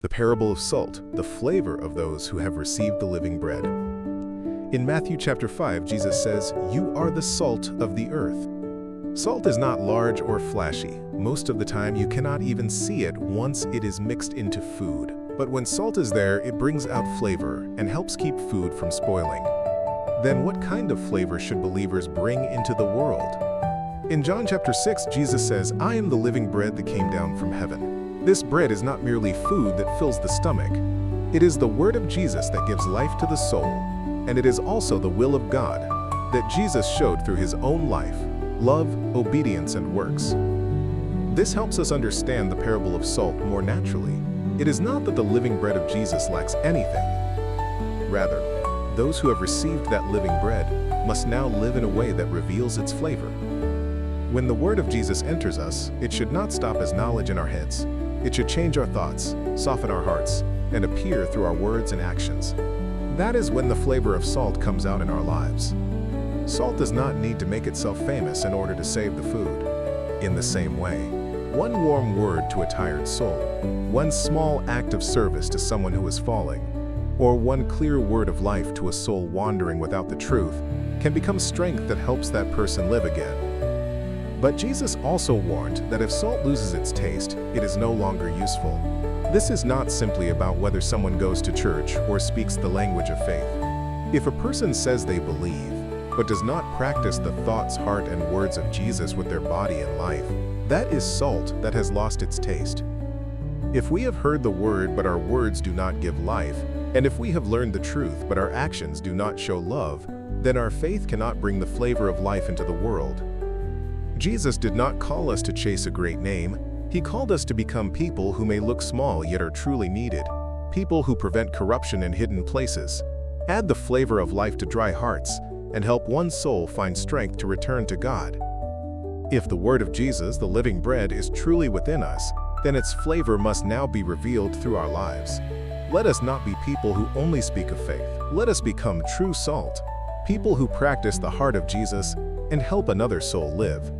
The parable of salt, the flavor of those who have received the living bread. In Matthew chapter 5, Jesus says, "You are the salt of the earth." Salt is not large or flashy. Most of the time you cannot even see it once it is mixed into food. But when salt is there, it brings out flavor and helps keep food from spoiling. Then what kind of flavor should believers bring into the world? In John chapter 6, Jesus says, "I am the living bread that came down from heaven." This bread is not merely food that fills the stomach. It is the word of Jesus that gives life to the soul, and it is also the will of God that Jesus showed through his own life, love, obedience, and works. This helps us understand the parable of salt more naturally. It is not that the living bread of Jesus lacks anything. Rather, those who have received that living bread must now live in a way that reveals its flavor. When the word of Jesus enters us, it should not stop as knowledge in our heads. It should change our thoughts, soften our hearts, and appear through our words and actions. That is when the flavor of salt comes out in our lives. Salt does not need to make itself famous in order to save the food. In the same way, one warm word to a tired soul, one small act of service to someone who is falling, or one clear word of life to a soul wandering without the truth can become strength that helps that person live again. But Jesus also warned that if salt loses its taste, it is no longer useful. This is not simply about whether someone goes to church or speaks the language of faith. If a person says they believe, but does not practice the thoughts, heart, and words of Jesus with their body and life, that is salt that has lost its taste. If we have heard the word but our words do not give life, and if we have learned the truth but our actions do not show love, then our faith cannot bring the flavor of life into the world. Jesus did not call us to chase a great name. He called us to become people who may look small yet are truly needed, people who prevent corruption in hidden places, add the flavor of life to dry hearts, and help one soul find strength to return to God. If the word of Jesus, the living bread, is truly within us, then its flavor must now be revealed through our lives. Let us not be people who only speak of faith. Let us become true salt, people who practice the heart of Jesus and help another soul live.